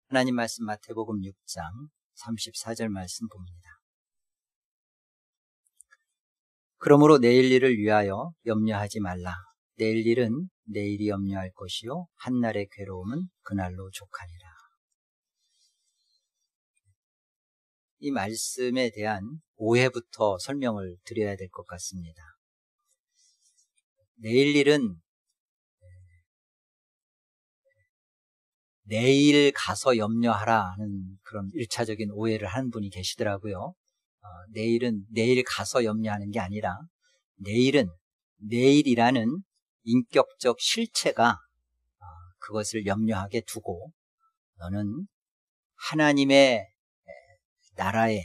하나님 말씀 마태복음 6장 34절 말씀 봅니다. 그러므로 내일 일을 위하여 염려하지 말라. 내일 일은 내일이 염려할 것이요 한날의 괴로움은 그날로 족하니라. 이 말씀에 대한 오해부터 설명을 드려야 될 것 같습니다. 내일 일은 내일 가서 염려하라 하는 그런 1차적인 오해를 하는 분이 계시더라고요. 내일은 내일 가서 염려하는 게 아니라 내일은 내일이라는 인격적 실체가 그것을 염려하게 두고 너는 하나님의 나라에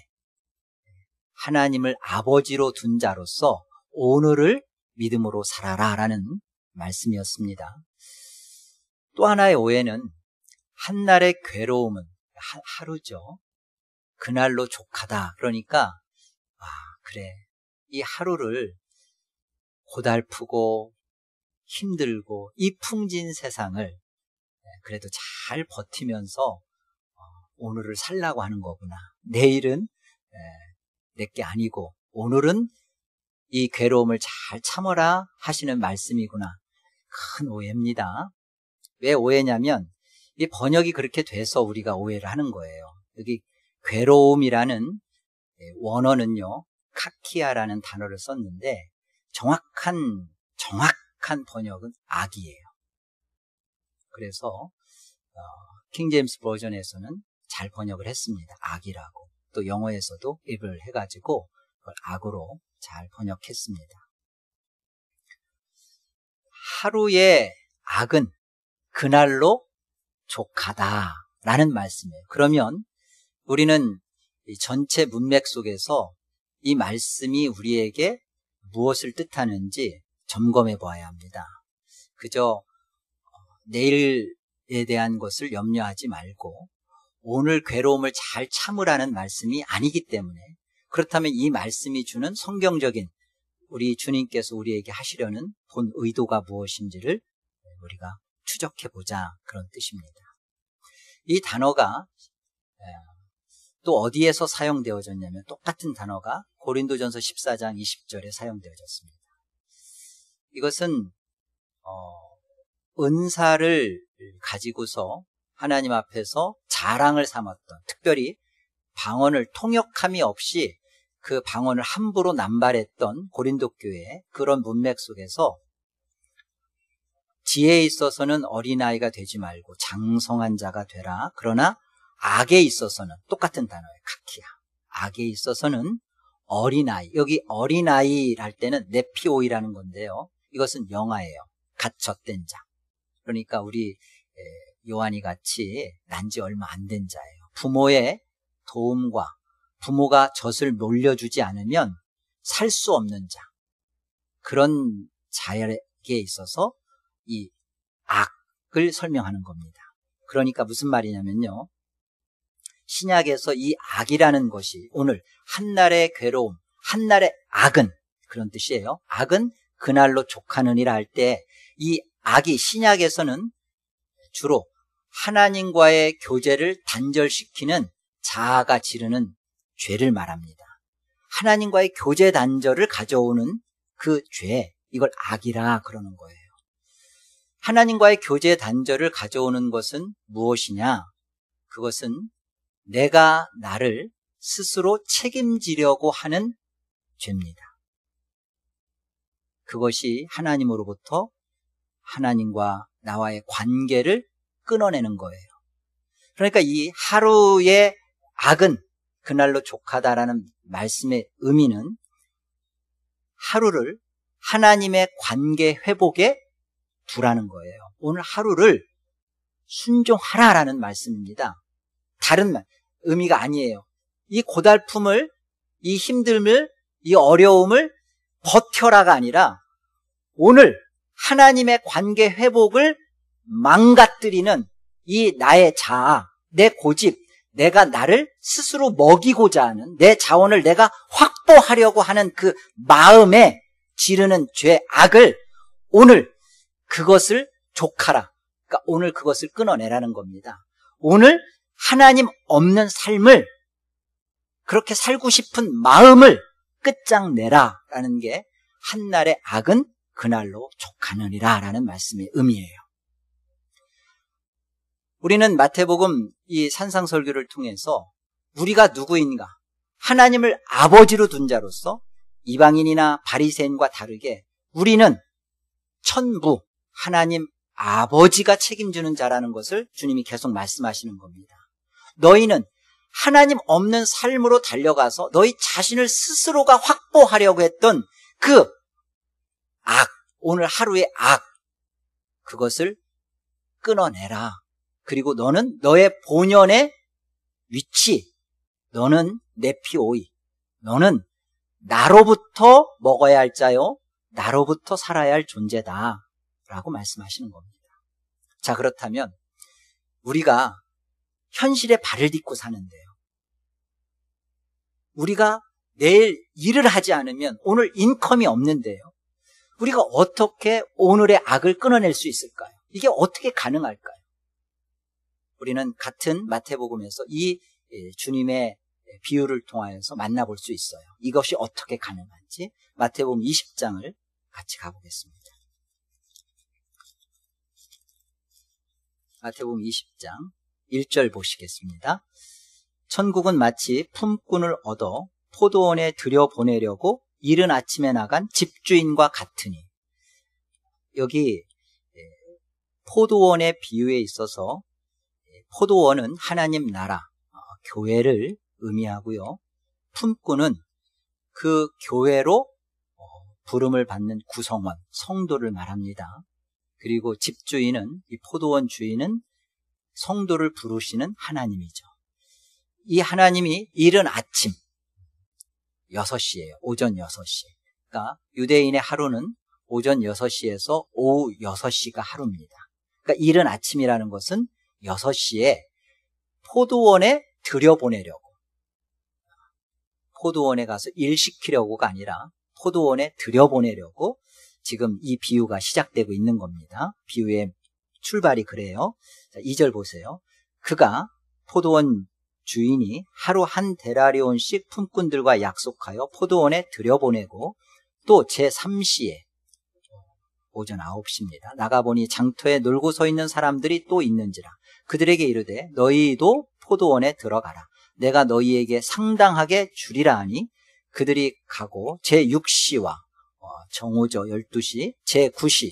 하나님을 아버지로 둔 자로서 오늘을 믿음으로 살아라 라는 말씀이었습니다. 또 하나의 오해는 한날의 괴로움은 하루죠. 그날로 족하다. 그러니까 그래 이 하루를 고달프고 힘들고 이 풍진 세상을 그래도 잘 버티면서 오늘을 살라고 하는 거구나. 내일은 내게 아니고 오늘은 이 괴로움을 잘 참아라 하시는 말씀이구나. 큰 오해입니다. 왜 오해냐면 이 번역이 그렇게 돼서 우리가 오해를 하는 거예요. 여기 괴로움이라는 원어는요 카키아라는 단어를 썼는데 정확한 번역은 악이에요. 그래서 킹제임스 버전에서는 잘 번역을 했습니다. 악이라고. 또 영어에서도 evil 해가지고 그걸 악으로 잘 번역했습니다. 하루의 악은 그날로 족하다라는 말씀이에요. 그러면 우리는 이 전체 문맥 속에서 이 말씀이 우리에게 무엇을 뜻하는지 점검해 보아야 합니다. 그저 내일에 대한 것을 염려하지 말고 오늘 괴로움을 잘 참으라는 말씀이 아니기 때문에 그렇다면 이 말씀이 주는 성경적인 우리 주님께서 우리에게 하시려는 본 의도가 무엇인지를 우리가 추적해보자 그런 뜻입니다. 이 단어가 또 어디에서 사용되어졌냐면 똑같은 단어가 고린도전서 14장 20절에 사용되어졌습니다. 이것은 은사를 가지고서 하나님 앞에서 자랑을 삼았던, 특별히 방언을 통역함이 없이 그 방언을 함부로 남발했던 고린도 교회의 그런 문맥 속에서 지혜에 있어서는 어린아이가 되지 말고 장성한 자가 되라. 그러나 악에 있어서는 똑같은 단어예요. 카키야. 악에 있어서는 어린아이. 여기 어린아이 할 때는 네피오이라는 건데요. 이것은 영아예요. 갓 젖된 자. 그러니까 우리 요한이 같이 난지 얼마 안 된 자예요. 부모의 도움과 부모가 젖을 놀려주지 않으면 살 수 없는 자. 그런 자에게 있어서 이 악을 설명하는 겁니다. 그러니까 무슨 말이냐면요. 신약에서 이 악이라는 것이 오늘 한날의 괴로움, 한날의 악은 그런 뜻이에요. 악은 그날로 족하느니라 할 때 이 악이 신약에서는 주로 하나님과의 교제를 단절시키는 자아가 지르는 죄를 말합니다. 하나님과의 교제 단절을 가져오는 그 죄, 이걸 악이라 그러는 거예요. 하나님과의 교제 단절을 가져오는 것은 무엇이냐? 그것은 내가 나를 스스로 책임지려고 하는 죄입니다. 그것이 하나님으로부터 하나님과 나와의 관계를 끊어내는 거예요. 그러니까 이 하루의 악은 그날로 족하다라는 말씀의 의미는 하루를 하나님의 관계 회복에 두라는 거예요. 오늘 하루를 순종하라라는 말씀입니다. 다른 의미가 아니에요. 이 고달픔을, 이 힘듦을, 이 어려움을 버텨라가 아니라 오늘 하나님의 관계 회복을 망가뜨리는 이 나의 자아, 내 고집, 내가 나를 스스로 먹이고자 하는 내 자원을 내가 확보하려고 하는 그 마음에 지르는 죄, 악을 오늘 그것을 족하라. 그러니까 오늘 그것을 끊어내라는 겁니다. 오늘 하나님 없는 삶을, 그렇게 살고 싶은 마음을 끝장내라 라는 게 한날의 악은 그날로 족하느니라 라는 말씀의 의미예요. 우리는 마태복음 이 산상설교를 통해서 우리가 누구인가, 하나님을 아버지로 둔 자로서 이방인이나 바리새인과 다르게 우리는 천부 하나님 아버지가 책임지는 자라는 것을 주님이 계속 말씀하시는 겁니다. 너희는 하나님 없는 삶으로 달려가서 너희 자신을 스스로가 확보하려고 했던 그 악, 오늘 하루의 악, 그것을 끊어내라. 그리고 너는 너의 본연의 위치, 너는 네피오이, 너는 나로부터 먹어야 할 자요, 나로부터 살아야 할 존재다 라고 말씀하시는 겁니다. 자, 그렇다면 우리가 현실에 발을 딛고 사는데요, 우리가 내일 일을 하지 않으면 오늘 인컴이 없는데요, 우리가 어떻게 오늘의 악을 끊어낼 수 있을까요? 이게 어떻게 가능할까요? 우리는 같은 마태복음에서 이 주님의 비유를 통하여서 만나볼 수 있어요. 이것이 어떻게 가능한지 마태복음 20장을 같이 가보겠습니다. 마태복음 20장 1절 보시겠습니다. 천국은 마치 품꾼을 얻어 포도원에 들여보내려고 이른 아침에 나간 집주인과 같으니, 여기 포도원의 비유에 있어서 포도원은 하나님 나라, 교회를 의미하고요, 품꾼은 그 교회로 부름을 받는 구성원, 성도를 말합니다. 그리고 집주인은, 이 포도원 주인은 성도를 부르시는 하나님이죠. 이 하나님이 이른 아침 6시예요. 오전 6시. 그러니까 유대인의 하루는 오전 6시에서 오후 6시가 하루입니다. 그러니까 이른 아침이라는 것은 6시에 포도원에 들여보내려고, 포도원에 가서 일 시키려고가 아니라 포도원에 들여보내려고 지금 이 비유가 시작되고 있는 겁니다. 비유의 출발이 그래요. 자, 2절 보세요. 그가, 포도원 주인이 하루 한 데나리온씩 품꾼들과 약속하여 포도원에 들여보내고, 또 제3시에 오전 9시입니다. 나가보니 장터에 놀고 서 있는 사람들이 또 있는지라 그들에게 이르되 너희도 포도원에 들어가라. 내가 너희에게 상당하게 주리라 하니 그들이 가고 제6시와 정오저 12시, 제9시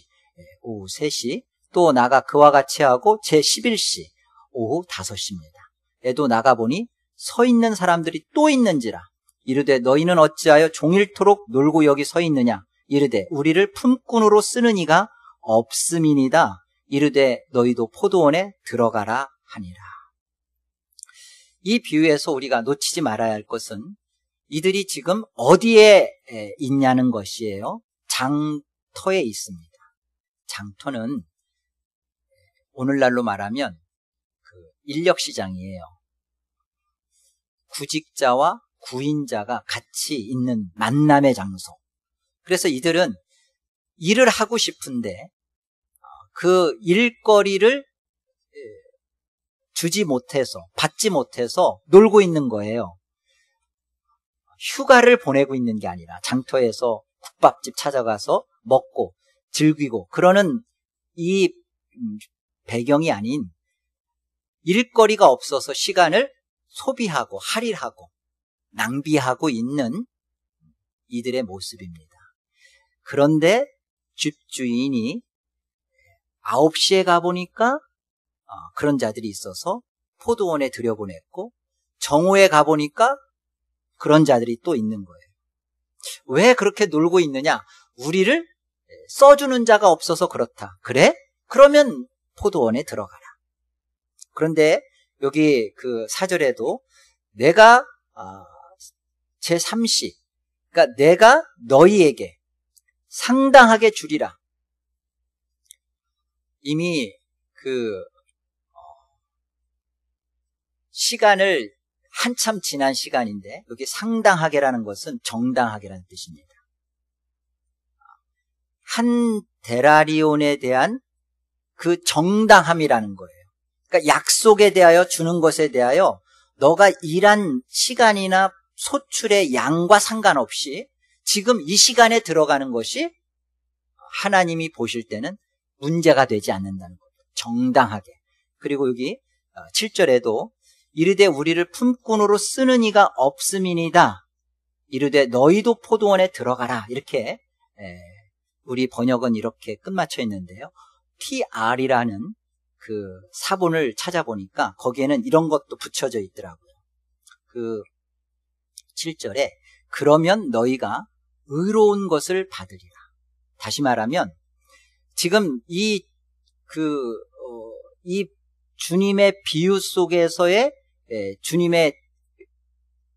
오후 3시, 또 나가 그와 같이 하고 제11시 오후 5시입니다. 애도 나가보니 서 있는 사람들이 또 있는지라 이르되 너희는 어찌하여 종일토록 놀고 여기 서 있느냐. 이르되 우리를 품꾼으로 쓰는 이가 없음이니이다. 이르되 너희도 포도원에 들어가라 하니라. 이 비유에서 우리가 놓치지 말아야 할 것은 이들이 지금 어디에 있냐는 것이에요. 장터에 있습니다. 장터는 오늘날로 말하면 그 인력시장이에요. 구직자와 구인자가 같이 있는 만남의 장소. 그래서 이들은 일을 하고 싶은데 그 일거리를 주지 못해서, 받지 못해서 놀고 있는 거예요. 휴가를 보내고 있는 게 아니라 장터에서 국밥집 찾아가서 먹고 즐기고 그러는 이 배경이 아닌 일거리가 없어서 시간을 소비하고 할일하고 낭비하고 있는 이들의 모습입니다. 그런데 집주인이 9시에 가보니까 그런 자들이 있어서 포도원에 들여보냈고, 정오에 가보니까 그런 자들이 또 있는 거예요. 왜 그렇게 놀고 있느냐? 우리를 써주는 자가 없어서 그렇다. 그래? 그러면 포도원에 들어가라. 그런데 여기 그 4절에도 내가 제3시, 그러니까 내가 너희에게 상당하게 주리라. 이미 그 시간을 한참 지난 시간인데 여기 상당하게라는 것은 정당하게라는 뜻입니다. 한 데나리온에 대한 그 정당함이라는 거예요. 그러니까 약속에 대하여 주는 것에 대하여 너가 일한 시간이나 소출의 양과 상관없이 지금 이 시간에 들어가는 것이 하나님이 보실 때는 문제가 되지 않는다는 거예요. 정당하게. 그리고 여기 7절에도 이르되 우리를 품꾼으로 쓰는 이가 없음이니이다. 이르되 너희도 포도원에 들어가라. 이렇게 우리 번역은 이렇게 끝마쳐 있는데요. TR이라는 그 사본을 찾아보니까 거기에는 이런 것도 붙여져 있더라고요. 그 7절에 그러면 너희가 의로운 것을 받으리라. 다시 말하면 지금 이 주님의 비유 속에서의 주님의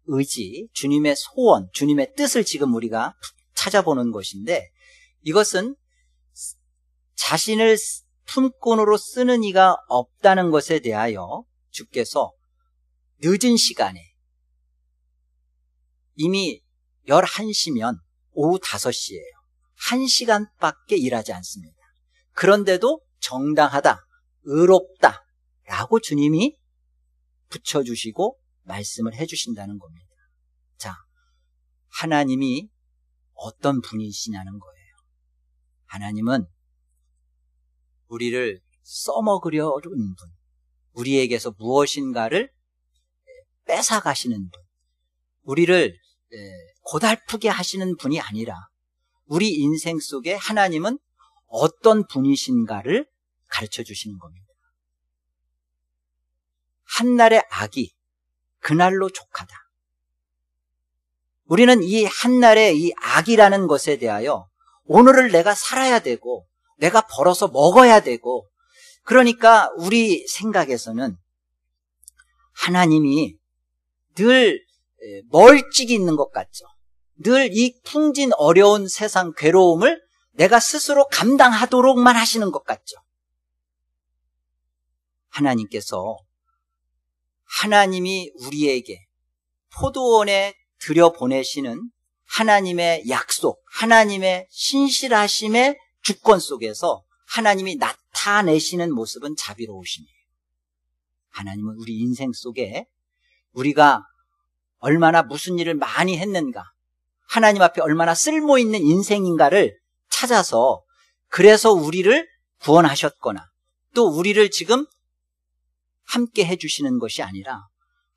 의지, 주님의 소원, 주님의 뜻을 지금 우리가 찾아보는 것인데 이것은 자신을 품꾼으로 쓰는 이가 없다는 것에 대하여 주께서 늦은 시간에 이미 11시면 오후 5시예요. 1시간밖에 일하지 않습니다. 그런데도 정당하다, 의롭다 라고 주님이 붙여주시고 말씀을 해주신다는 겁니다. 자, 하나님이 어떤 분이시냐는 거예요. 하나님은 우리를 써먹으려는 분, 우리에게서 무엇인가를 뺏어가시는 분, 우리를 고달프게 하시는 분이 아니라 우리 인생 속에 하나님은 어떤 분이신가를 가르쳐 주시는 겁니다. 한날의 악이 그날로 족하다. 우리는 이 한날의 이 악이라는 것에 대하여 오늘을 내가 살아야 되고 내가 벌어서 먹어야 되고 그러니까 우리 생각에서는 하나님이 늘 멀찍이 있는 것 같죠. 늘 이 풍진 어려운 세상 괴로움을 내가 스스로 감당하도록만 하시는 것 같죠. 하나님께서 하나님이 우리에게 포도원에 들여보내시는 하나님의 약속, 하나님의 신실하심의 주권 속에서 하나님이 나타내시는 모습은 자비로우심이에요. 하나님은 우리 인생 속에 우리가 얼마나 무슨 일을 많이 했는가, 하나님 앞에 얼마나 쓸모있는 인생인가를 찾아서 그래서 우리를 구원하셨거나 또 우리를 지금 함께 해주시는 것이 아니라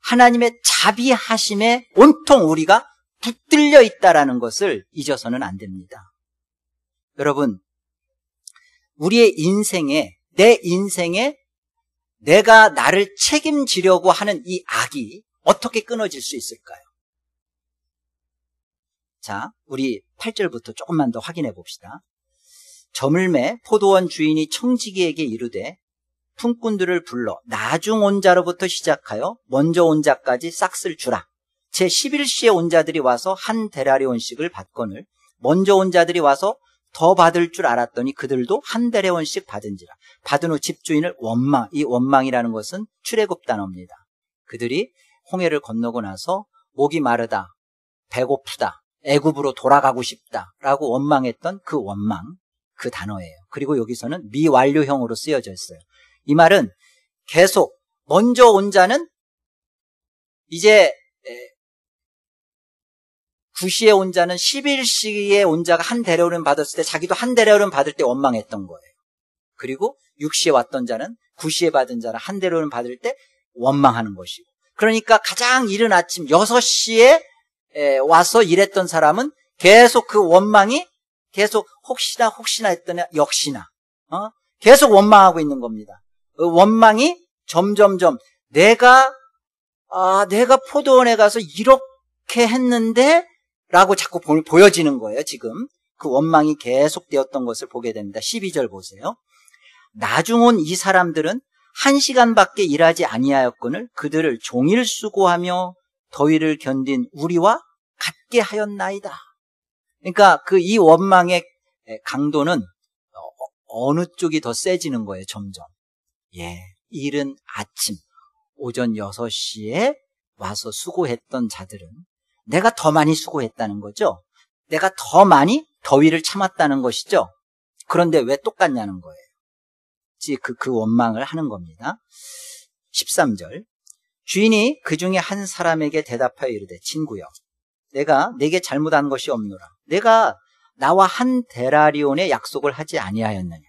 하나님의 자비하심에 온통 우리가 붙들려 있다라는 것을 잊어서는 안 됩니다. 여러분, 우리의 인생에, 내 인생에 내가 나를 책임지려고 하는 이 악이 어떻게 끊어질 수 있을까요? 자, 우리 8절부터 조금만 더 확인해 봅시다. 저물매 포도원 주인이 청지기에게 이르되 품꾼들을 불러 나중 온 자로부터 시작하여 먼저 온 자까지 싹쓸 주라. 제 11시에 온 자들이 와서 한 데나리온씩을 받거늘 먼저 온 자들이 와서 더 받을 줄 알았더니 그들도 한 데나리온씩 받은지라. 받은 후 집주인을 원망, 이 원망이라는 것은 출애굽 단어입니다. 그들이 홍해를 건너고 나서 목이 마르다, 배고프다, 애굽으로 돌아가고 싶다라고 원망했던 그 원망, 그 단어예요. 그리고 여기서는 미완료형으로 쓰여져 있어요. 이 말은 계속 먼저 온 자는 이제 9시에 온 자는 11시에 온 자가 한 데나리온 받았을 때 자기도 한 데나리온 받을 때 원망했던 거예요. 그리고 6시에 왔던 자는 9시에 받은 자는 한 데나리온 받을 때 원망하는 것이고, 그러니까 가장 이른 아침 6시에 와서 일했던 사람은 계속 그 원망이 계속 혹시나 했더니 역시나 계속 원망하고 있는 겁니다. 그 원망이 점점점 내가 포도원에 가서 이렇게 했는데 라고 자꾸 보여지는 거예요. 지금 그 원망이 계속되었던 것을 보게 됩니다. 12절 보세요. 나중 온 이 사람들은 1시간밖에 일하지 아니하였거늘 그들을 종일 수고하며 더위를 견딘 우리와 같게 하였나이다. 그러니까 이 원망의 강도는 어느 쪽이 더 세지는 거예요. 점점. 이른 아침 오전 6시에 와서 수고했던 자들은 내가 더 많이 수고했다는 거죠. 내가 더 많이 더위를 참았다는 것이죠. 그런데 왜 똑같냐는 거예요. 그 원망을 하는 겁니다. 13절. 주인이 그 중에 한 사람에게 대답하여 이르되 친구여 내가 내게 잘못한 것이 없노라. 내가 나와 한 데나리온의 약속을 하지 아니하였느냐.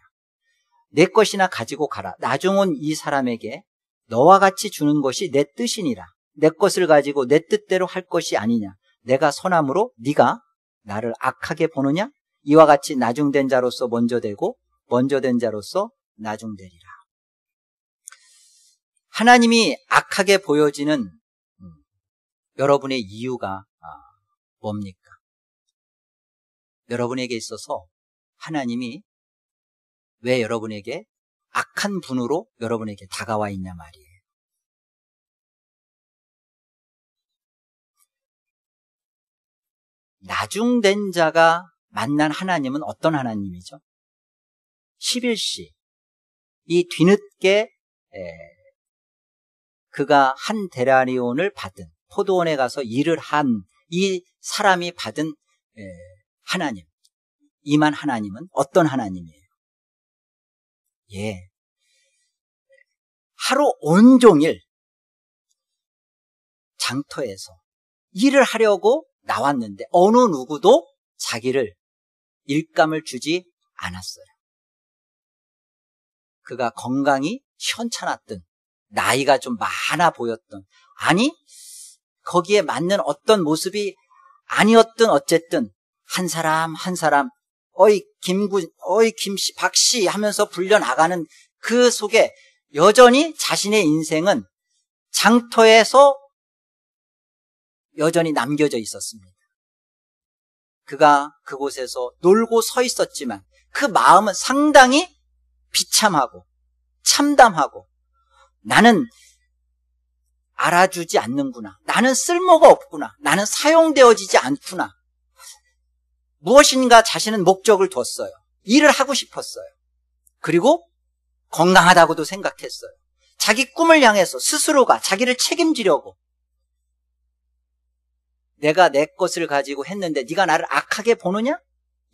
내 것이나 가지고 가라. 나중 이 사람에게 너와 같이 주는 것이 내 뜻이니라. 내 것을 가지고 내 뜻대로 할 것이 아니냐. 내가 선함으로 네가 나를 악하게 보느냐. 이와 같이 나중된 자로서 먼저 되고 먼저 된 자로서 나중되리라. 하나님이 악하게 보여지는 여러분의 이유가 뭡니까? 여러분에게 있어서 하나님이 왜 여러분에게 악한 분으로 여러분에게 다가와 있냐 말이에요. 나중된 자가 만난 하나님은 어떤 하나님이죠? 11시 이 뒤늦게 그가 한 데나리온을 받은 포도원에 가서 일을 한 이 사람이 받은 하나님, 이만 하나님은 어떤 하나님이에요? 예, 하루 온종일 장터에서 일을 하려고 나왔는데 어느 누구도 자기를 일감을 주지 않았어요. 그가 건강이 현찮았든 나이가 좀 많아 보였든 아니 거기에 맞는 어떤 모습이 아니었든 어쨌든 한 사람 한 사람 어이 김씨 박씨 하면서 불려나가는 그 속에 여전히 자신의 인생은 장터에서 여전히 남겨져 있었습니다. 그가 그곳에서 놀고 서 있었지만 그 마음은 상당히 비참하고 참담하고 나는 알아주지 않는구나. 나는 쓸모가 없구나. 나는 사용되어지지 않구나. 무엇인가 자신은 목적을 뒀어요. 일을 하고 싶었어요. 그리고 건강하다고도 생각했어요. 자기 꿈을 향해서 스스로가 자기를 책임지려고 내가 내 것을 가지고 했는데 네가 나를 악하게 보느냐?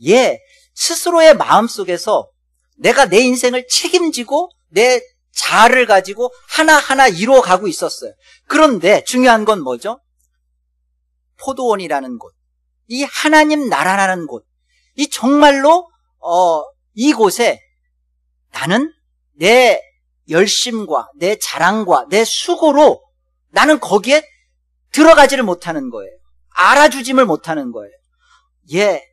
예, 스스로의 마음속에서 내가 내 인생을 책임지고 내 자아를 가지고 하나하나 이루어가고 있었어요. 그런데 중요한 건 뭐죠? 포도원이라는 곳, 이 하나님 나라라는 곳, 이 정말로 이곳에 나는 내 열심과 내 자랑과 내 수고로 나는 거기에 들어가지를 못하는 거예요. 알아주짐을 못하는 거예요. 예,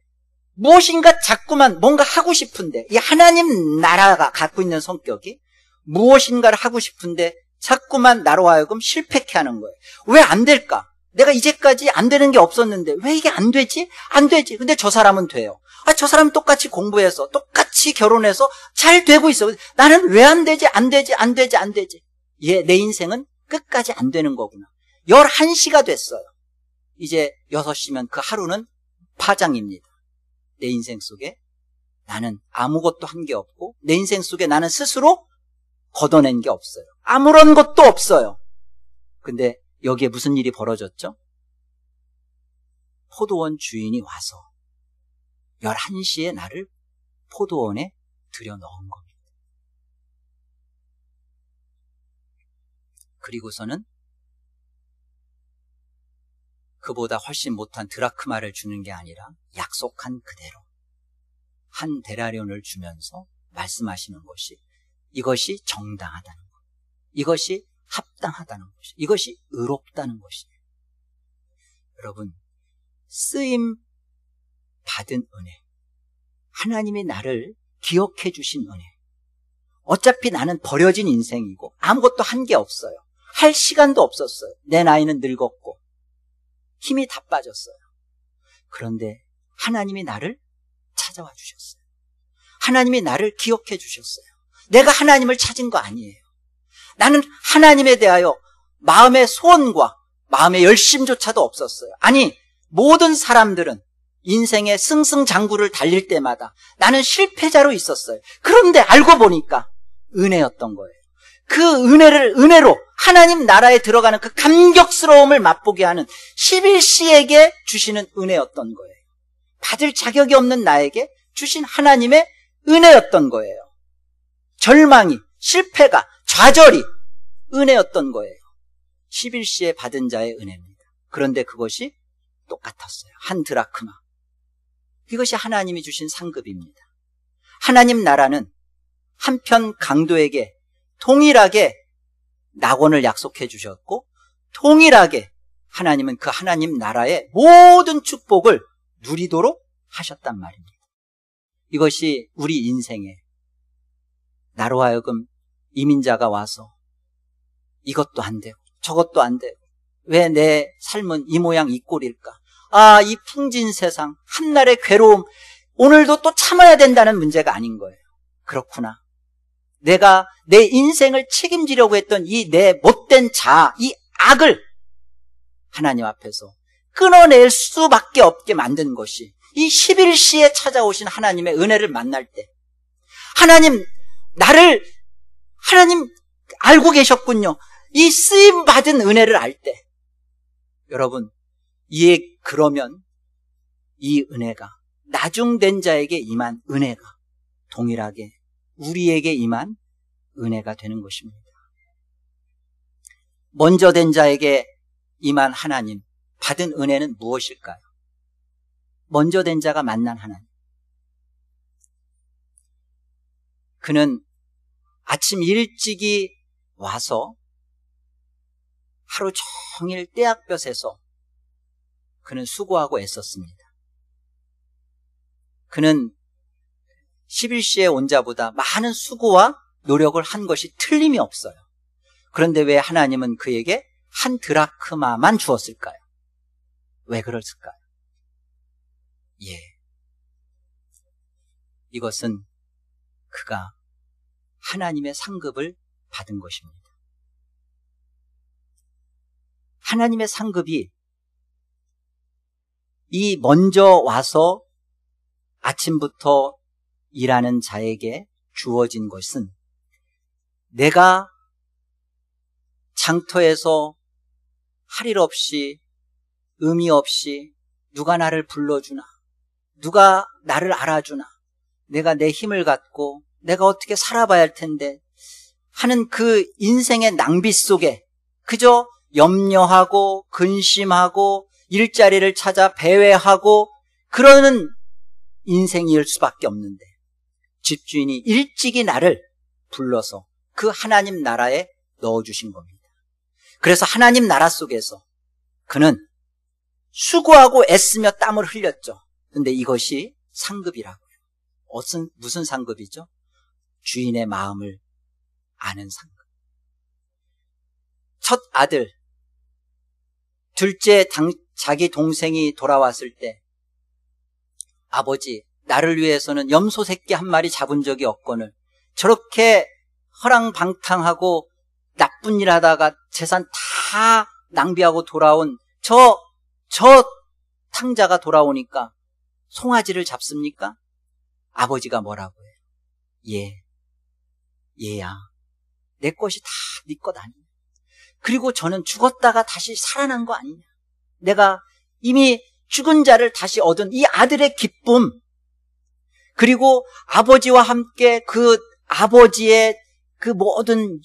무엇인가 자꾸만 뭔가 하고 싶은데 이 하나님 나라가 갖고 있는 성격이 무엇인가를 하고 싶은데 자꾸만 나로 하여금 실패케 하는 거예요. 왜 안 될까? 내가 이제까지 안 되는 게 없었는데 왜 이게 안 되지? 안 되지. 근데 저 사람은 돼요. 저 사람은 똑같이 공부해서 똑같이 결혼해서 잘 되고 있어. 나는 왜 안 되지? 안 되지? 안 되지? 안 되지? 예, 내 인생은 끝까지 안 되는 거구나. 11시가 됐어요. 이제 6시면 그 하루는 파장입니다. 내 인생 속에 나는 아무것도 한 게 없고 내 인생 속에 나는 스스로 걷어낸 게 없어요. 아무런 것도 없어요. 근데 여기에 무슨 일이 벌어졌죠? 포도원 주인이 와서 11시에 나를 포도원에 들여넣은 겁니다. 그리고서는 그보다 훨씬 못한 드라크마를 주는 게 아니라 약속한 그대로 한 데나리온을 주면서 말씀하시는 것이 이것이 정당하다는 것, 이것이 합당하다는 것이, 이것이 의롭다는 것이에요. 여러분, 쓰임 받은 은혜, 하나님이 나를 기억해 주신 은혜. 어차피 나는 버려진 인생이고 아무것도 한 게 없어요. 할 시간도 없었어요. 내 나이는 늙었고 힘이 다 빠졌어요. 그런데 하나님이 나를 찾아와 주셨어요. 하나님이 나를 기억해 주셨어요. 내가 하나님을 찾은 거 아니에요. 나는 하나님에 대하여 마음의 소원과 마음의 열심조차도 없었어요. 아니, 모든 사람들은 인생의 승승장구를 달릴 때마다 나는 실패자로 있었어요. 그런데 알고 보니까 은혜였던 거예요. 그 은혜로 하나님 나라에 들어가는 그 감격스러움을 맛보게 하는 11시에게 주시는 은혜였던 거예요. 받을 자격이 없는 나에게 주신 하나님의 은혜였던 거예요. 절망이, 실패가, 좌절이 은혜였던 거예요. 11시에 받은 자의 은혜입니다. 그런데 그것이 똑같았어요. 한 드라크마. 이것이 하나님이 주신 상급입니다. 하나님 나라는 한편 강도에게 동일하게 낙원을 약속해 주셨고, 동일하게 하나님은 그 하나님 나라의 모든 축복을 누리도록 하셨단 말입니다. 이것이 우리 인생에 나로 하여금 이민자가 와서 이것도 안 되고 저것도 안 되고 왜 내 삶은 이 모양 이 꼴일까? 아, 이 풍진 세상, 한날의 괴로움, 오늘도 또 참아야 된다는 문제가 아닌 거예요. 그렇구나. 내가 내 인생을 책임지려고 했던 이 내 못된 자아, 이 악을 하나님 앞에서 끊어낼 수밖에 없게 만든 것이 이 11시에 찾아오신 하나님의 은혜를 만날 때, 하나님 알고 계셨군요. 이 쓰임받은 은혜를 알 때, 여러분, 그러면 이 은혜가 나중된 자에게 임한 은혜가 동일하게 우리에게 임한 은혜가 되는 것입니다. 먼저 된 자에게 임한 하나님, 받은 은혜는 무엇일까요? 먼저 된 자가 만난 하나님. 그는 아침 일찍이 와서 하루 종일 떼약볕에서 그는 수고하고 애썼습니다. 그는 11시에 온 자보다 많은 수고와 노력을 한 것이 틀림이 없어요. 그런데 왜 하나님은 그에게 한 드라크마만 주었을까요? 왜 그랬을까요? 이것은 그가 하나님의 상급을 받은 것입니다. 하나님의 상급이 이 먼저 와서 아침부터 일하는 자에게 주어진 것은, 내가 장터에서 할 일 없이, 의미 없이 누가 나를 불러주나, 누가 나를 알아주나, 내가 내 힘을 갖고 내가 어떻게 살아봐야 할 텐데 하는 그 인생의 낭비 속에 그저 염려하고 근심하고 일자리를 찾아 배회하고 그러는 인생일 수밖에 없는데, 집주인이 일찍이 나를 불러서 그 하나님 나라에 넣어주신 겁니다. 그래서 하나님 나라 속에서 그는 수고하고 애쓰며 땀을 흘렸죠. 그런데 이것이 상급이라고요. 무슨 상급이죠? 주인의 마음을 아는 상급. 첫 아들, 둘째 자기 동생이 돌아왔을 때, 아버지, 나를 위해서는 염소 새끼 한 마리 잡은 적이 없거늘 저렇게 허랑방탕하고 나쁜 일 하다가 재산 다 낭비하고 돌아온 저 탕자가 돌아오니까 송아지를 잡습니까? 아버지가 뭐라고 해요? 얘야, 내 것이 다 네 것 아니냐. 그리고 저는 죽었다가 다시 살아난 거 아니냐. 내가 이미 죽은 자를 다시 얻은 이 아들의 기쁨, 그리고 아버지와 함께 그 아버지의 그 모든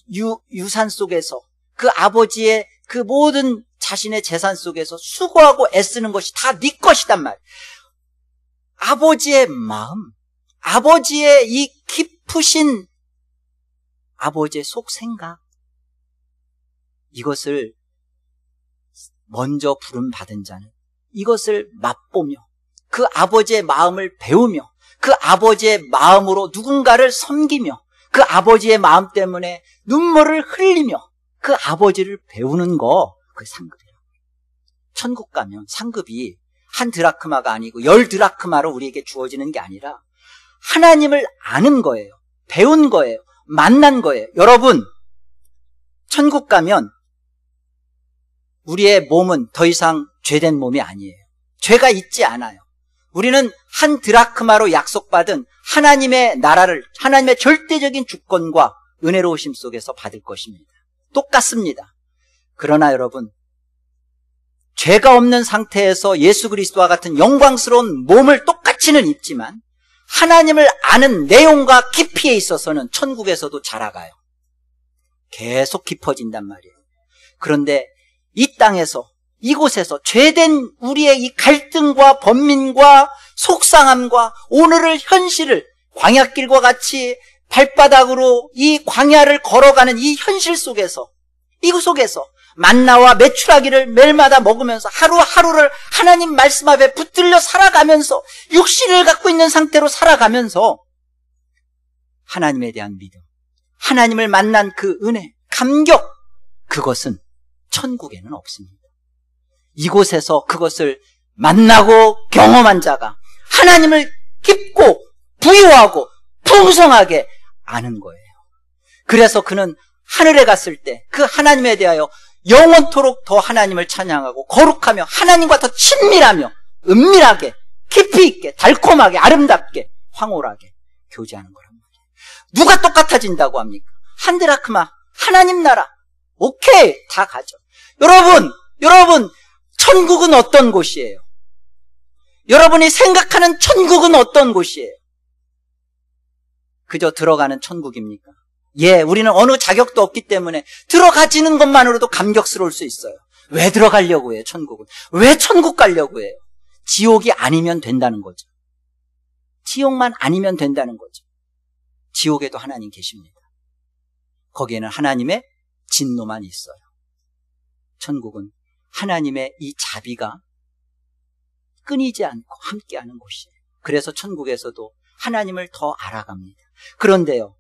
유산 속에서, 그 아버지의 그 모든 자신의 재산 속에서 수고하고 애쓰는 것이 다 네 것이단 말이에요. 아버지의 마음, 아버지의 이 깊으신 아버지의 속생각, 이것을 먼저 부름받은 자는 이것을 맛보며 그 아버지의 마음을 배우며 그 아버지의 마음으로 누군가를 섬기며 그 아버지의 마음 때문에 눈물을 흘리며 그 아버지를 배우는 거, 그게 상급이라고. 천국 가면 상급이 한 드라크마가 아니고 10드라크마로 우리에게 주어지는 게 아니라 하나님을 아는 거예요. 배운 거예요. 만난 거예요. 여러분, 천국 가면 우리의 몸은 더 이상 죄된 몸이 아니에요. 죄가 있지 않아요. 우리는 한 드라크마로 약속받은 하나님의 나라를, 하나님의 절대적인 주권과 은혜로우심 속에서 받을 것입니다. 똑같습니다. 그러나 여러분, 죄가 없는 상태에서 예수 그리스도와 같은 영광스러운 몸을 똑같이는 입지만 하나님을 아는 내용과 깊이에 있어서는 천국에서도 잘 알아가요. 계속 깊어진단 말이에요. 그런데 이 땅에서, 이곳에서 죄된 우리의 이 갈등과 번민과 속상함과 오늘의 현실을 광야길과 같이 발바닥으로 이 광야를 걸어가는 이 현실 속에서, 이곳 속에서 만나와 메추라기를 매일마다 먹으면서 하루하루를 하나님 말씀 앞에 붙들려 살아가면서 육신을 갖고 있는 상태로 살아가면서 하나님에 대한 믿음, 하나님을 만난 그 은혜, 감격, 그것은 천국에는 없습니다. 이곳에서 그것을 만나고 경험한 자가 하나님을 깊고 부유하고 풍성하게 아는 거예요. 그래서 그는 하늘에 갔을 때 그 하나님에 대하여 영원토록 더 하나님을 찬양하고 거룩하며 하나님과 더 친밀하며 은밀하게 깊이 있게 달콤하게 아름답게 황홀하게 교제하는 거란 말이에요. 누가 똑같아진다고 합니까? 한드라크마 하나님 나라 오케이 다 가죠. 여러분 천국은 어떤 곳이에요? 여러분이 생각하는 천국은 어떤 곳이에요? 그저 들어가는 천국입니까? 예, 우리는 어느 자격도 없기 때문에 들어가지는 것만으로도 감격스러울 수 있어요. 왜 들어가려고 해요, 천국은? 왜 천국 가려고 해요? 지옥이 아니면 된다는 거죠. 지옥만 아니면 된다는 거죠. 지옥에도 하나님 계십니다. 거기에는 하나님의 진노만 있어요. 천국은 하나님의 이 자비가 끊이지 않고 함께하는 곳이에요. 그래서 천국에서도 하나님을 더 알아갑니다. 그런데요,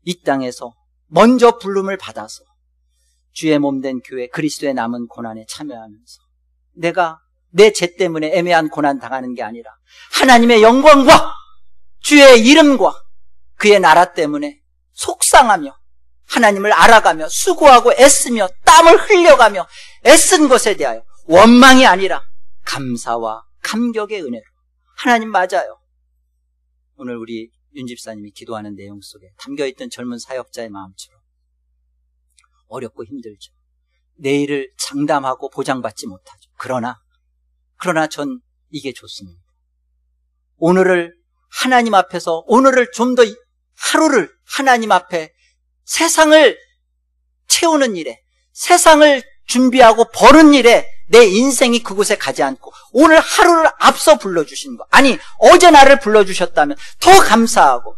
이 땅에서 먼저 부름을 받아서 주의 몸된 교회 그리스도의 남은 고난에 참여하면서 내가 내 죄 때문에 애매한 고난 당하는 게 아니라 하나님의 영광과 주의 이름과 그의 나라 때문에 속상하며 하나님을 알아가며 수고하고 애쓰며 땀을 흘려가며 애쓴 것에 대하여 원망이 아니라 감사와 감격의 은혜로 하나님 맞아요. 오늘 우리 윤 집사님이 기도하는 내용 속에 담겨있던 젊은 사역자의 마음처럼 어렵고 힘들죠. 내일을 장담하고 보장받지 못하죠. 그러나 전 이게 좋습니다. 오늘을 하나님 앞에서 오늘을 좀 더 하루를 하나님 앞에 세상을 채우는 일에 세상을 준비하고 버는 일에 내 인생이 그곳에 가지 않고 오늘 하루를 앞서 불러주신 거, 아니 어제 나를 불러주셨다면 더 감사하고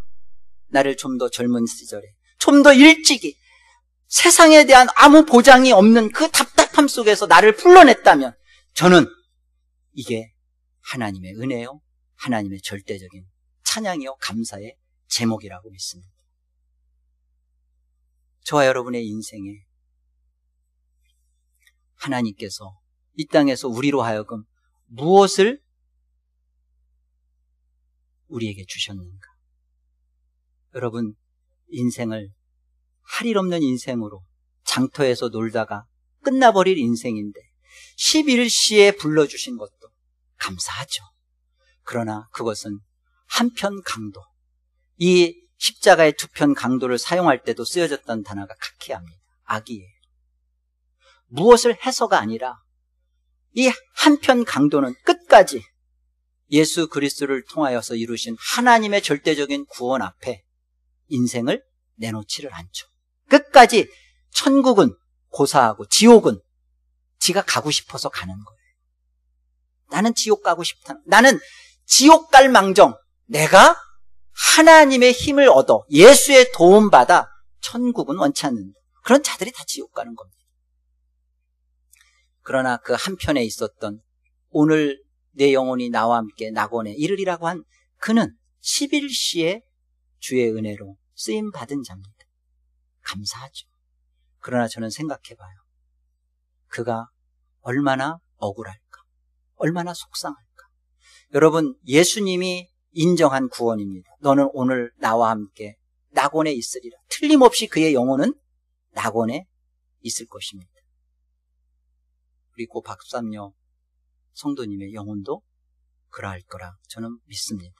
나를 좀 더 젊은 시절에 좀 더 일찍이 세상에 대한 아무 보장이 없는 그 답답함 속에서 나를 불러냈다면 저는 이게 하나님의 은혜요, 하나님의 절대적인 찬양이요 감사의 제목이라고 믿습니다. 저와 여러분의 인생에 하나님께서 이 땅에서 우리로 하여금 무엇을 우리에게 주셨는가? 여러분, 인생을 할 일 없는 인생으로 장터에서 놀다가 끝나버릴 인생인데 11시에 불러주신 것도 감사하죠. 그러나 그것은 한편 강도, 이 십자가의 두 편 강도를 사용할 때도 쓰여졌던 단어가 카키아입니다. 악이에요. 무엇을 해서가 아니라 이 한편 강도는 끝까지 예수 그리스도를 통하여서 이루신 하나님의 절대적인 구원 앞에 인생을 내놓지를 않죠. 끝까지 천국은 고사하고 지옥은 지가 가고 싶어서 가는 거예요. 나는 지옥 가고 싶다. 나는 지옥 갈 망정 내가 하나님의 힘을 얻어 예수의 도움받아 천국은 원치 않는다. 그런 자들이 다 지옥 가는 겁니다. 그러나 그 한편에 있었던 오늘 내 영혼이 나와 함께 낙원에 이르리라고 한 그는 11시에 주의 은혜로 쓰임받은 자입니다. 감사하죠. 그러나 저는 생각해봐요. 그가 얼마나 억울할까? 얼마나 속상할까? 여러분, 예수님이 인정한 구원입니다. 너는 오늘 나와 함께 낙원에 있으리라. 틀림없이 그의 영혼은 낙원에 있을 것입니다. 그리고 박삼녀 성도님의 영혼도 그러할 거라 저는 믿습니다.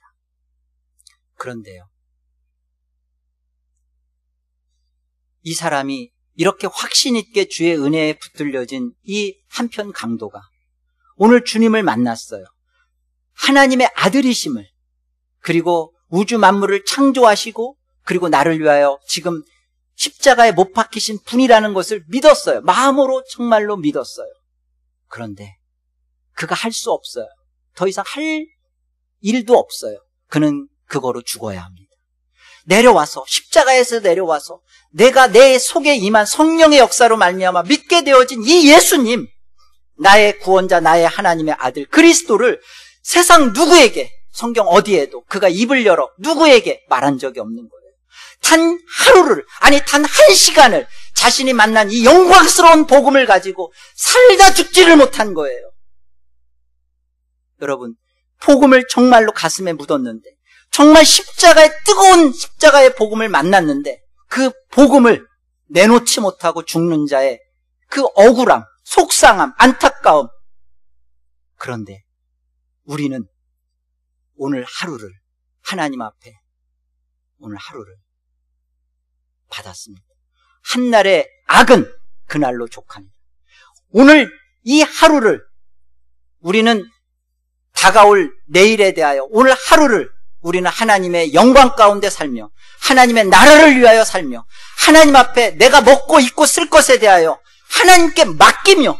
그런데요, 이 사람이 이렇게 확신 있게 주의 은혜에 붙들려진 이 한편 강도가 오늘 주님을 만났어요. 하나님의 아들이심을, 그리고 우주 만물을 창조하시고 그리고 나를 위하여 지금 십자가에 못 박히신 분이라는 것을 믿었어요. 마음으로 정말로 믿었어요. 그런데 그가 할 수 없어요. 더 이상 할 일도 없어요. 그는 그거로 죽어야 합니다. 내려와서, 십자가에서 내려와서 내가 내 속에 임한 성령의 역사로 말미암아 믿게 되어진 이 예수님, 나의 구원자, 나의 하나님의 아들 그리스도를 세상 누구에게, 성경 어디에도 그가 입을 열어 누구에게 말한 적이 없는 거예요. 단 하루를, 아니 단 한 시간을 자신이 만난 이 영광스러운 복음을 가지고 살다 죽지를 못한 거예요. 여러분, 복음을 정말로 가슴에 묻었는데, 정말 십자가의 뜨거운 십자가의 복음을 만났는데 그 복음을 내놓지 못하고 죽는 자의 그 억울함, 속상함, 안타까움. 그런데 우리는 오늘 하루를, 하나님 앞에 오늘 하루를 받았습니다. 한날의 악은 그날로 족합니다. 오늘 이 하루를 우리는 다가올 내일에 대하여, 오늘 하루를 우리는 하나님의 영광 가운데 살며 하나님의 나라를 위하여 살며 하나님 앞에 내가 먹고 입고 쓸 것에 대하여 하나님께 맡기며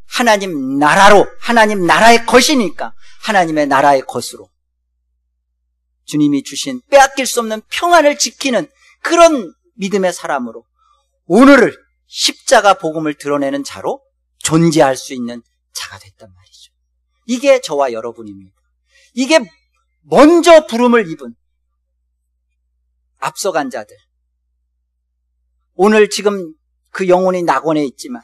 하나님 나라로, 하나님 나라의 것이니까 하나님의 나라의 것으로 주님이 주신 빼앗길 수 없는 평안을 지키는 그런 믿음의 사람으로 오늘을 십자가 복음을 드러내는 자로 존재할 수 있는 자가 됐단 말이죠. 이게 저와 여러분입니다. 이게 먼저 부름을 입은 앞서간 자들, 오늘 지금 그 영혼이 낙원에 있지만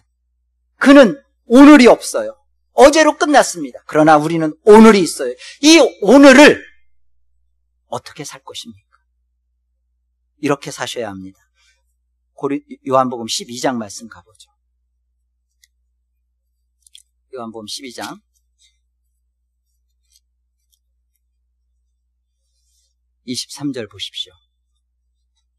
그는 오늘이 없어요. 어제로 끝났습니다. 그러나 우리는 오늘이 있어요. 이 오늘을 어떻게 살 것입니까? 이렇게 사셔야 합니다. 요한복음 12장 말씀 가보죠. 요한복음 12장 23절 보십시오.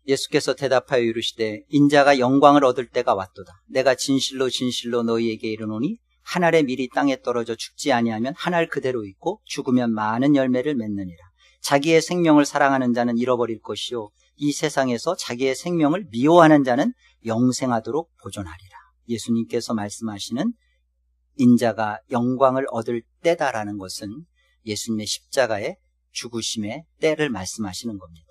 예수께서 대답하여 이르시되 인자가 영광을 얻을 때가 왔도다. 내가 진실로 진실로 너희에게 이르노니 한 알의 밀이 땅에 떨어져 죽지 아니하면 한 알 그대로 있고 죽으면 많은 열매를 맺느니라. 자기의 생명을 사랑하는 자는 잃어버릴 것이요 이 세상에서 자기의 생명을 미워하는 자는 영생하도록 보존하리라. 예수님께서 말씀하시는 인자가 영광을 얻을 때다라는 것은 예수님의 십자가의 죽으심의 때를 말씀하시는 겁니다.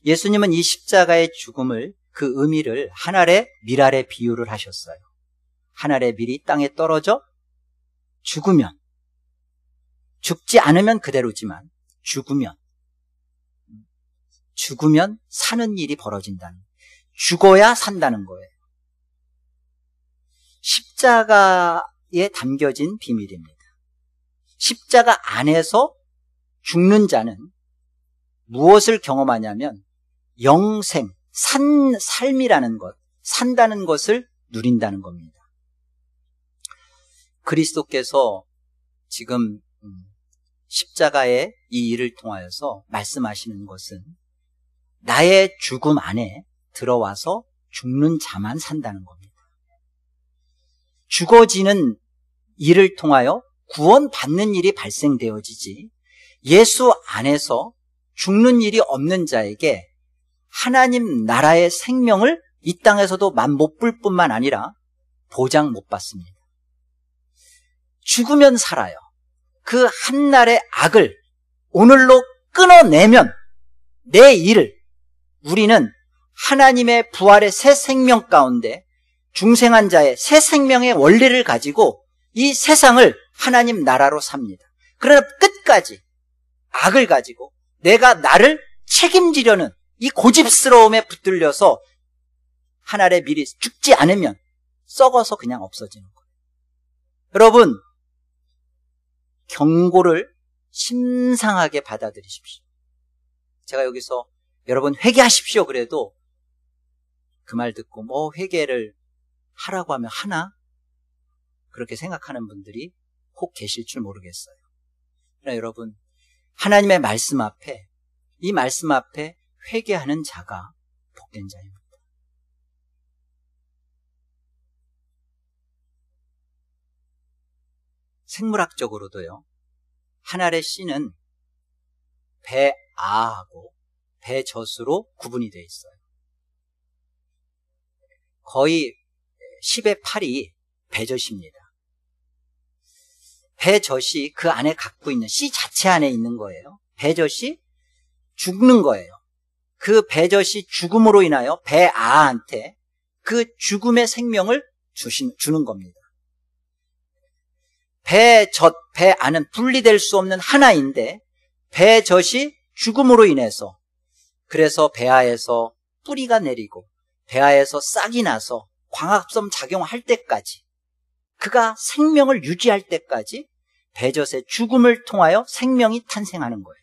예수님은 이 십자가의 죽음을, 그 의미를 한 알의 밀알에 비유를 하셨어요. 한 알의 밀이 땅에 떨어져 죽으면, 죽지 않으면 그대로지만 죽으면 사는 일이 벌어진다는, 죽어야 산다는 거예요. 십자가에 담겨진 비밀입니다. 십자가 안에서 죽는 자는 무엇을 경험하냐면 영생, 삶이라는 것, 산다는 것을 누린다는 겁니다. 그리스도께서 지금 십자가의 이 일을 통하여서 말씀하시는 것은 나의 죽음 안에 들어와서 죽는 자만 산다는 겁니다. 죽어지는 일을 통하여 구원받는 일이 발생되어지지 예수 안에서 죽는 일이 없는 자에게 하나님 나라의 생명을 이 땅에서도 맛못 뿐만 아니라 보장 못 받습니다. 죽으면 살아요. 그 한날의 악을 오늘로 끊어내면 내 일을, 우리는 하나님의 부활의 새 생명 가운데 중생한 자의 새 생명의 원리를 가지고 이 세상을 하나님 나라로 삽니다. 그러나 끝까지 악을 가지고 내가 나를 책임지려는 이 고집스러움에 붙들려서 한 알의 밀이 죽지 않으면 썩어서 그냥 없어지는 거예요. 여러분, 경고를 심상하게 받아들이십시오. 제가 여기서 여러분 회개하십시오 그래도 그 말 듣고 뭐 회개를 하라고 하면 하나? 그렇게 생각하는 분들이 혹 계실 줄 모르겠어요. 그러나 여러분, 하나님의 말씀 앞에, 이 말씀 앞에 회개하는 자가 복된 자입니다. 생물학적으로도요, 한 알의 씨는 배아하고 배젖으로 구분이 되어 있어요. 거의 10의 8이 배젖입니다. 배젖이 그 안에 갖고 있는 씨 자체 안에 있는 거예요. 배젖이 죽는 거예요. 그 배젖이 죽음으로 인하여 배아한테 그 죽음의 생명을 주는 겁니다. 배젖, 배아는 분리될 수 없는 하나인데 배젖이 죽음으로 인해서 그래서 배아에서 뿌리가 내리고 배아에서 싹이 나서 광합성 작용할 때까지 그가 생명을 유지할 때까지 배젖의 죽음을 통하여 생명이 탄생하는 거예요.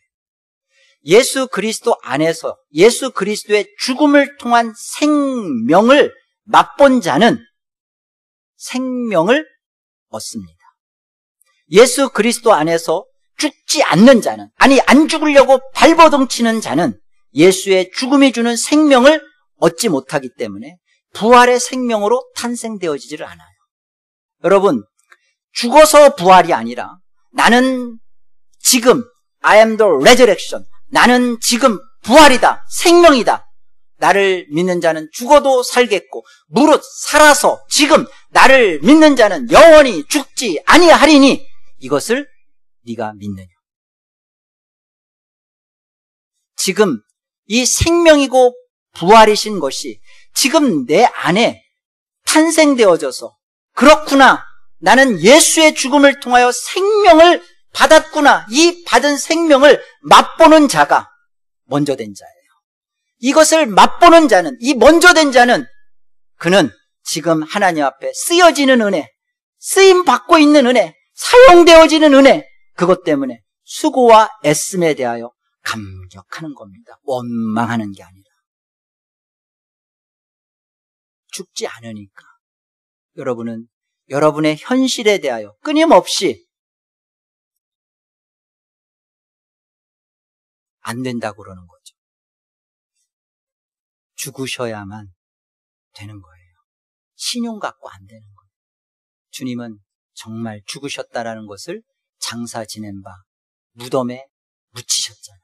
예수 그리스도 안에서 예수 그리스도의 죽음을 통한 생명을 맛본 자는 생명을 얻습니다. 예수 그리스도 안에서 죽지 않는 자는, 아니 안 죽으려고 발버둥 치는 자는 예수의 죽음이 주는 생명을 얻지 못하기 때문에 부활의 생명으로 탄생되어지지를 않아요. 여러분, 죽어서 부활이 아니라 나는 지금 I am the resurrection, 나는 지금 부활이다, 생명이다. 나를 믿는 자는 죽어도 살겠고 무릇 살아서 지금 나를 믿는 자는 영원히 죽지 아니하리니 이것을 네가 믿느냐. 지금 이 생명이고 부활이신 것이 지금 내 안에 탄생되어져서 그렇구나, 나는 예수의 죽음을 통하여 생명을 받았구나, 이 받은 생명을 맛보는 자가 먼저 된 자예요. 이것을 맛보는 자는, 이 먼저 된 자는 그는 지금 하나님 앞에 쓰여지는 은혜, 쓰임 받고 있는 은혜, 사용되어지는 은혜, 그것 때문에 수고와 애씀에 대하여 감격하는 겁니다. 원망하는 게 아니라. 죽지 않으니까 여러분은 여러분의 현실에 대하여 끊임없이 안 된다고 그러는 거죠. 죽으셔야만 되는 거예요. 신용 갖고 안 되는 거예요. 주님은 정말 죽으셨다라는 것을 장사 지낸 바 무덤에 묻히셨잖아요.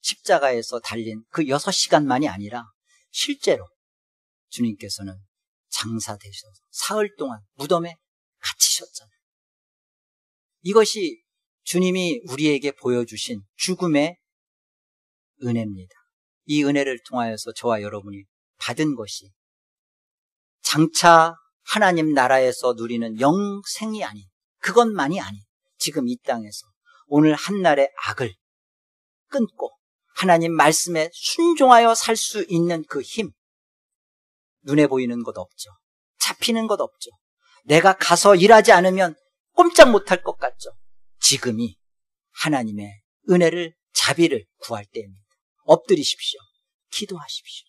십자가에서 달린 그 6시간만이 아니라 실제로 주님께서는 장사되셔서 사흘 동안 무덤에 갇히셨잖아요. 이것이 주님이 우리에게 보여주신 죽음의 은혜입니다. 이 은혜를 통하여서 저와 여러분이 받은 것이 장차 하나님 나라에서 누리는 영생이 아닌, 그것만이 아닌 지금 이 땅에서 오늘 한날의 악을 끊고 하나님 말씀에 순종하여 살 수 있는 그 힘, 눈에 보이는 것 없죠. 잡히는 것 없죠. 내가 가서 일하지 않으면 꼼짝 못할 것 같죠. 지금이 하나님의 은혜를, 자비를 구할 때입니다. 엎드리십시오. 기도하십시오.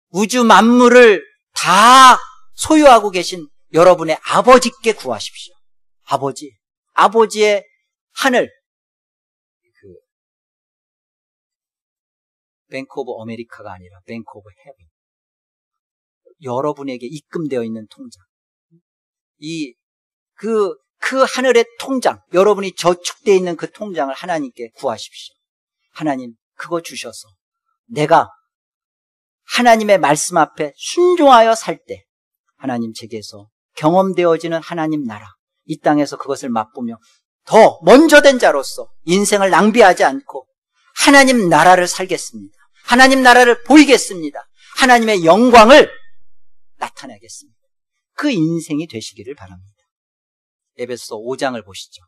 우주 만물을 다 소유하고 계신 여러분의 아버지께 구하십시오. 아버지의 하늘, 뱅크 오브 아메리카가 아니라 뱅크 오브 헤븐, 여러분에게 입금되어 있는 통장, 그 하늘의 통장, 여러분이 저축되어 있는 그 통장을 하나님께 구하십시오. 하나님, 그거 주셔서 내가 하나님의 말씀 앞에 순종하여 살 때 하나님 제게서 경험되어지는 하나님 나라, 이 땅에서 그것을 맛보며 더 먼저 된 자로서 인생을 낭비하지 않고 하나님 나라를 살겠습니다. 하나님 나라를 보이겠습니다. 하나님의 영광을 나타내겠습니다. 그 인생이 되시기를 바랍니다. 에베소서 5장을 보시죠.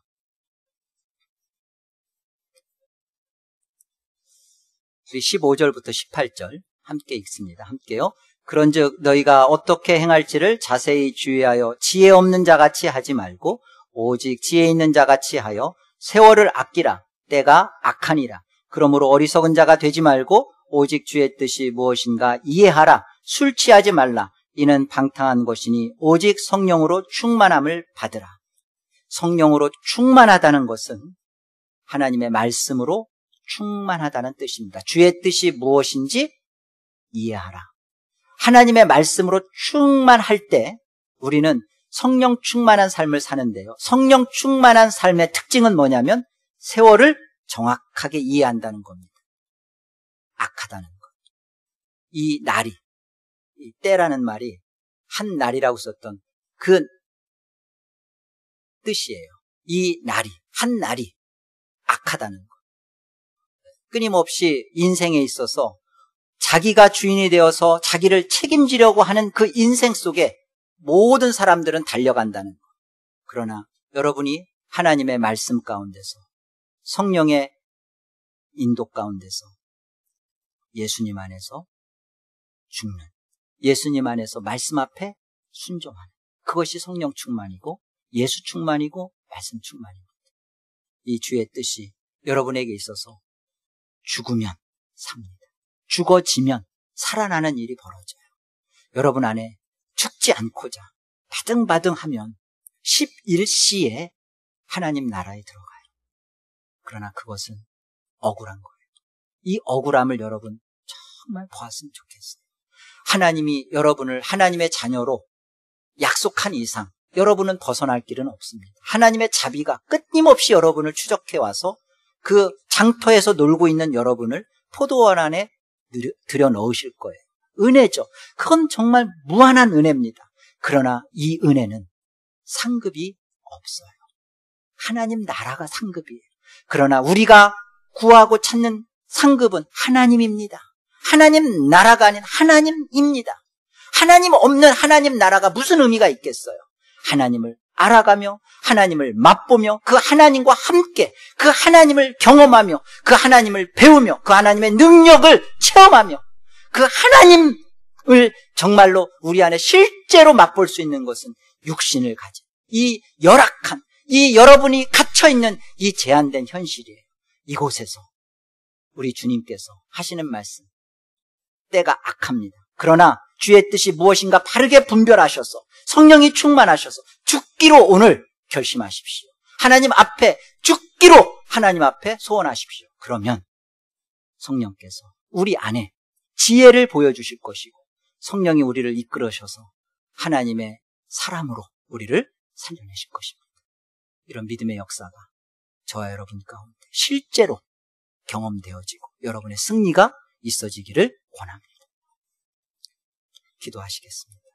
우리 15절부터 18절 함께 읽습니다. 함께요. 그런즉 너희가 어떻게 행할지를 자세히 주의하여 지혜 없는 자같이 하지 말고 오직 지혜 있는 자같이 하여 세월을 아끼라. 때가 악하니라. 그러므로 어리석은 자가 되지 말고 오직 주의 뜻이 무엇인가 이해하라. 술 취하지 말라. 이는 방탕한 것이니 오직 성령으로 충만함을 받으라. 성령으로 충만하다는 것은 하나님의 말씀으로 충만하다는 뜻입니다. 주의 뜻이 무엇인지 이해하라. 하나님의 말씀으로 충만할 때 우리는 성령 충만한 삶을 사는데요. 성령 충만한 삶의 특징은 뭐냐면 세월을 정확하게 이해한다는 겁니다. 이 날이, 이 때라는 말이 한 날이라고 썼던 그 뜻이에요. 이 날이, 한 날이 악하다는 것. 끊임없이 인생에 있어서 자기가 주인이 되어서 자기를 책임지려고 하는 그 인생 속에 모든 사람들은 달려간다는 것. 그러나 여러분이 하나님의 말씀 가운데서, 성령의 인도 가운데서, 예수님 안에서 죽는, 예수님 안에서 말씀 앞에 순종하는, 그것이 성령 충만이고 예수 충만이고 말씀 충만입니다. 이 주의 뜻이 여러분에게 있어서 죽으면 삽니다. 죽어지면 살아나는 일이 벌어져요. 여러분 안에 죽지 않고자 바등바등하면 11시에 하나님 나라에 들어가요. 그러나 그것은 억울한 거예요. 이 억울함을 여러분 정말 보았으면 좋겠어요. 하나님이 여러분을 하나님의 자녀로 약속한 이상 여러분은 벗어날 길은 없습니다. 하나님의 자비가 끊임없이 여러분을 추적해 와서 그 장터에서 놀고 있는 여러분을 포도원 안에 들여 넣으실 거예요. 은혜죠. 그건 정말 무한한 은혜입니다. 그러나 이 은혜는 상급이 없어요. 하나님 나라가 상급이에요. 그러나 우리가 구하고 찾는 상급은 하나님입니다. 하나님 나라가 아닌 하나님입니다. 하나님 없는 하나님 나라가 무슨 의미가 있겠어요? 하나님을 알아가며 하나님을 맛보며 그 하나님과 함께 그 하나님을 경험하며 그 하나님을 배우며 그 하나님의 능력을 체험하며 그 하나님을 정말로 우리 안에 실제로 맛볼 수 있는 것은 육신을 가진 이 열악한, 이 여러분이 갇혀있는 이 제한된 현실이에요. 이곳에서 우리 주님께서 하시는 말씀, 때가 악합니다. 그러나 주의 뜻이 무엇인가 바르게 분별하셔서 성령이 충만하셔서 죽기로 오늘 결심하십시오. 하나님 앞에 죽기로 하나님 앞에 소원하십시오. 그러면 성령께서 우리 안에 지혜를 보여주실 것이고 성령이 우리를 이끌으셔서 하나님의 사람으로 우리를 살려내실 것입니다. 이런 믿음의 역사가 저와 여러분 가운데 실제로 경험되어지고 여러분의 승리가 있어지기를 권합니다. 기도하시겠습니다.